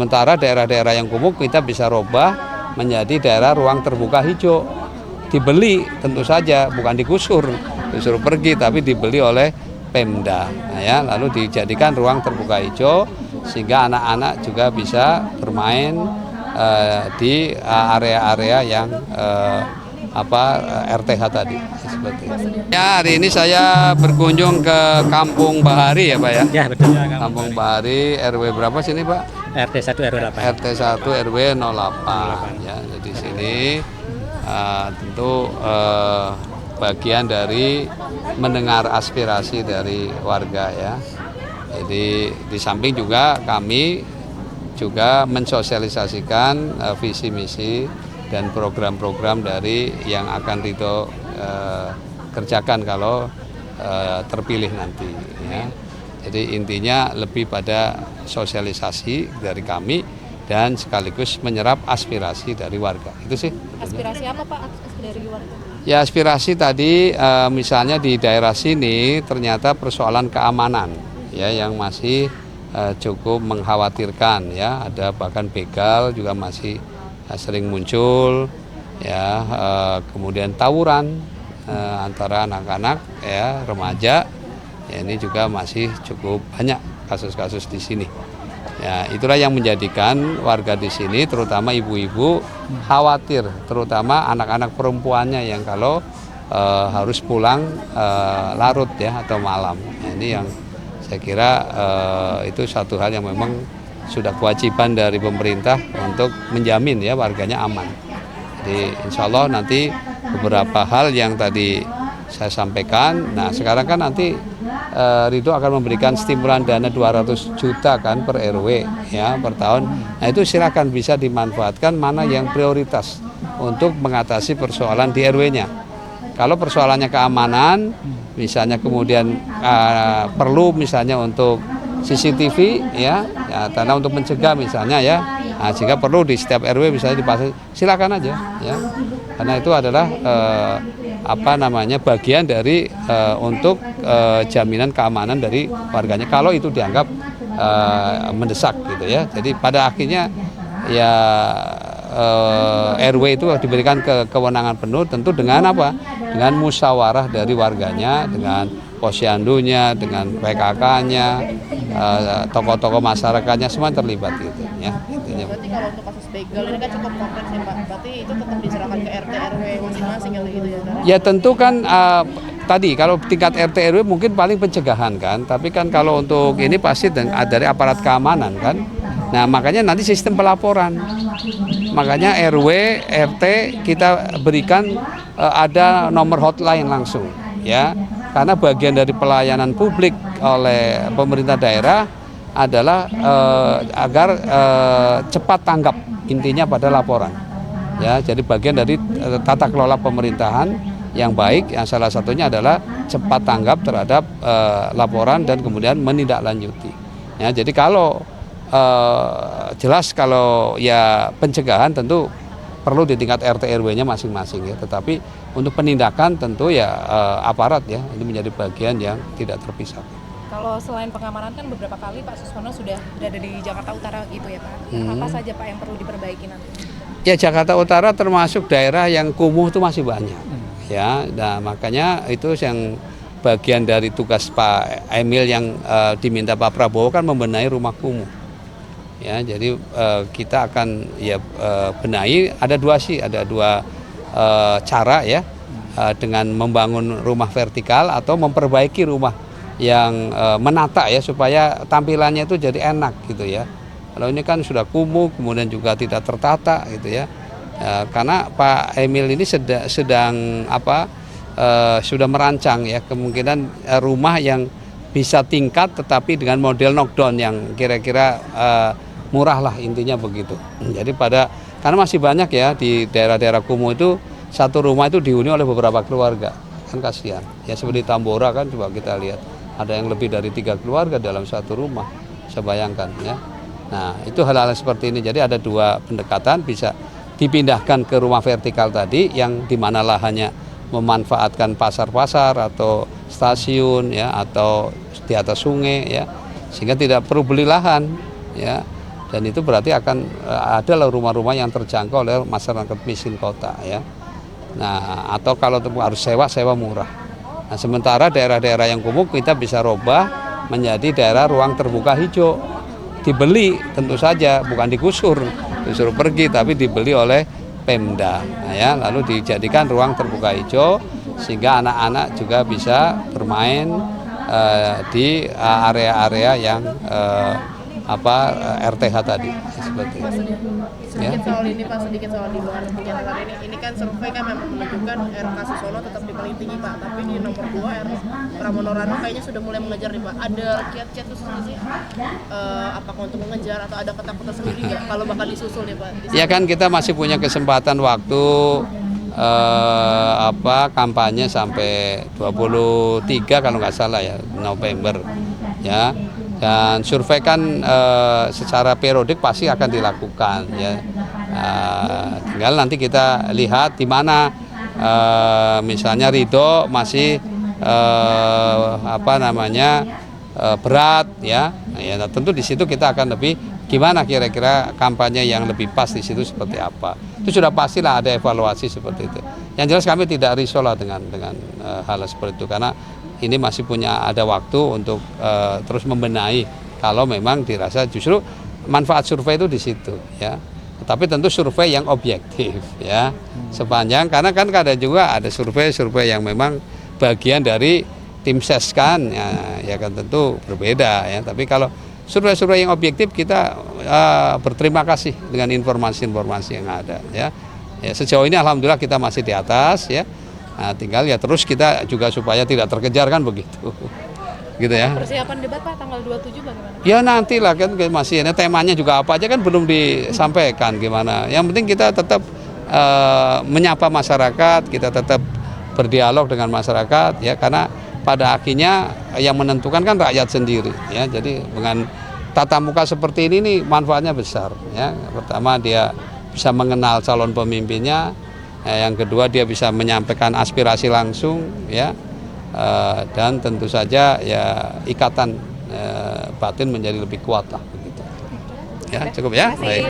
Sementara daerah-daerah yang kumuh kita bisa robah menjadi daerah ruang terbuka hijau. Dibeli tentu saja, bukan disuruh pergi, tapi dibeli oleh Pemda. Nah, ya, lalu dijadikan ruang terbuka hijau sehingga anak-anak juga bisa bermain di area-area yang RTH tadi seperti itu. Ya, hari ini saya berkunjung ke Kampung Bahari ya Pak ya. Ya betul. Kampung Bahari RW berapa sini Pak? RT 1 RW 8. RT 1 RW 08 ya. Jadi sini tentu bagian dari mendengar aspirasi dari warga ya. Jadi di samping juga kami juga mensosialisasikan visi misi dan program-program dari yang akan Ridho kerjakan kalau terpilih nanti ya. Jadi intinya lebih pada sosialisasi dari kami dan sekaligus menyerap aspirasi dari warga. Itu sih. Aspirasi apa Pak dari warga? Ya aspirasi tadi misalnya di daerah sini ternyata persoalan keamanan ya yang masih cukup mengkhawatirkan ya. Ada bahkan begal juga masih sering muncul ya, kemudian tawuran antara anak-anak ya, remaja. Ya, ini juga masih cukup banyak kasus-kasus di sini. Ya, itulah yang menjadikan warga di sini, terutama ibu-ibu, khawatir, terutama anak-anak perempuannya yang kalau harus pulang larut ya atau malam. Nah, ini yang saya kira itu satu hal yang memang sudah kewajiban dari pemerintah untuk menjamin ya warganya aman. Jadi insya Allah nanti beberapa hal yang tadi saya sampaikan, nah sekarang kan nanti Ridho akan memberikan stimulan dana 200 juta kan per RW ya per tahun. Nah itu silakan bisa dimanfaatkan mana yang prioritas untuk mengatasi persoalan di RW-nya. Kalau persoalannya keamanan, misalnya kemudian perlu misalnya untuk CCTV ya karena untuk mencegah misalnya ya. Nah, jika perlu di setiap RW misalnya dipasang, silakan aja ya. Karena itu adalah bagian dari untuk jaminan keamanan dari warganya kalau itu dianggap mendesak gitu ya. Jadi pada akhirnya ya RW itu diberikan kewenangan penuh tentu dengan apa? Dengan musyawarah dari warganya, dengan posyandunya, dengan PKK-nya, tokoh-tokoh masyarakatnya semua terlibat gitu ya. Berarti kalau untuk kasus begal ini kan cukup kompleks ya Pak. Berarti itu tetap diserahkan ke RT RW masing-masing gitu ya. Ya tentu kan tadi kalau tingkat RT RW mungkin paling pencegahan kan, tapi kan kalau untuk ini pasti dari aparat keamanan kan. Nah makanya nanti sistem pelaporan, makanya RW RT kita berikan ada nomor hotline langsung ya, karena bagian dari pelayanan publik oleh pemerintah daerah adalah agar cepat tanggap intinya pada laporan ya. Jadi bagian dari tata kelola pemerintahan yang baik yang salah satunya adalah cepat tanggap terhadap laporan dan kemudian menindaklanjuti ya. Jadi kalau jelas kalau ya pencegahan tentu perlu di tingkat RT RW-nya masing-masing ya, tetapi untuk penindakan tentu ya aparat ya, ini menjadi bagian yang tidak terpisahkan. Kalau selain pengamanan kan beberapa kali Pak Suswono sudah berada di Jakarta Utara gitu ya Pak. Apa saja Pak yang perlu diperbaiki nanti? Ya Jakarta Utara termasuk daerah yang kumuh itu masih banyak ya. Nah makanya itu yang bagian dari tugas Pak Emil yang diminta Pak Prabowo kan membenahi rumah kumuh. Ya jadi kita akan ya benahi ada dua cara ya, dengan membangun rumah vertikal atau memperbaiki rumah yang menata ya supaya tampilannya itu jadi enak gitu ya. Kalau ini kan sudah kumuh kemudian juga tidak tertata gitu ya. Karena Pak Emil ini sedang sudah merancang ya kemungkinan rumah yang bisa tingkat tetapi dengan model knockdown yang kira-kira murah lah intinya begitu. Jadi karena masih banyak ya di daerah-daerah kumuh itu satu rumah itu dihuni oleh beberapa keluarga kan kasihan ya, seperti Tambora kan coba kita lihat ada yang lebih dari 3 keluarga dalam satu rumah, saya bayangkan ya. Nah itu hal-hal seperti ini, jadi ada dua pendekatan, bisa dipindahkan ke rumah vertikal tadi yang dimana lahannya memanfaatkan pasar-pasar atau stasiun ya atau di atas sungai ya, sehingga tidak perlu beli lahan ya. dan itu berarti akan ada rumah-rumah yang terjangkau oleh masyarakat miskin kota ya. Nah, atau kalau harus sewa murah. Nah, sementara daerah-daerah yang kumuh kita bisa robah menjadi daerah ruang terbuka hijau. Dibeli tentu saja, bukan disuruh pergi, tapi dibeli oleh Pemda. Nah, ya, lalu dijadikan ruang terbuka hijau sehingga anak-anak juga bisa bermain di area-area yang RTH tadi seperti itu. Sedikit soal ini Pak, sedikit soal di luar kegiatan ini kan survei kan memang menunjukkan RK Susono tetap di paling tinggi Pak, tapi di nomor 2 RK Pramono Rano kayaknya sudah mulai mengejar nih Pak. Ada kiat-kiat khusus nggak sih? Apakah untuk mengejar atau ada ketakutan sendiri nggak kalau bakal disusul nih Pak? Ya kan kita masih punya kesempatan waktu kampanye sampai 23 kalau nggak salah ya, November ya. Dan survei kan secara periodik pasti akan dilakukan ya. Tinggal nanti kita lihat di mana misalnya Ridho masih berat ya. Ya tentu di situ kita akan lebih gimana kira-kira kampanye yang lebih pas di situ seperti apa. Itu sudah pastilah ada evaluasi seperti itu. Yang jelas kami tidak risau lah dengan hal seperti itu karena ini masih ada waktu untuk terus membenahi kalau memang dirasa justru manfaat survei itu di situ ya. Tapi tentu survei yang objektif ya. Sepanjang karena kan kadang juga ada survei yang memang bagian dari tim ses kan ya kan tentu berbeda ya. Tapi kalau survei yang objektif kita berterima kasih dengan informasi-informasi yang ada ya. Ya sejauh ini alhamdulillah kita masih di atas ya. Nah, tinggal ya terus kita juga supaya tidak terkejar kan begitu. Gitu ya. Persiapan debat Pak tanggal 27 bagaimana? Ya nantilah kan masih ini temanya juga apa aja kan belum disampaikan gimana. Yang penting kita tetap menyapa masyarakat, kita tetap berdialog dengan masyarakat ya karena pada akhirnya yang menentukan kan rakyat sendiri ya. Jadi dengan tatap muka seperti ini nih manfaatnya besar ya. Pertama dia bisa mengenal calon pemimpinnya. Yang kedua dia bisa menyampaikan aspirasi langsung ya dan tentu saja ya ikatan batin menjadi lebih kuat lah begitu. Ya cukup ya. Baik.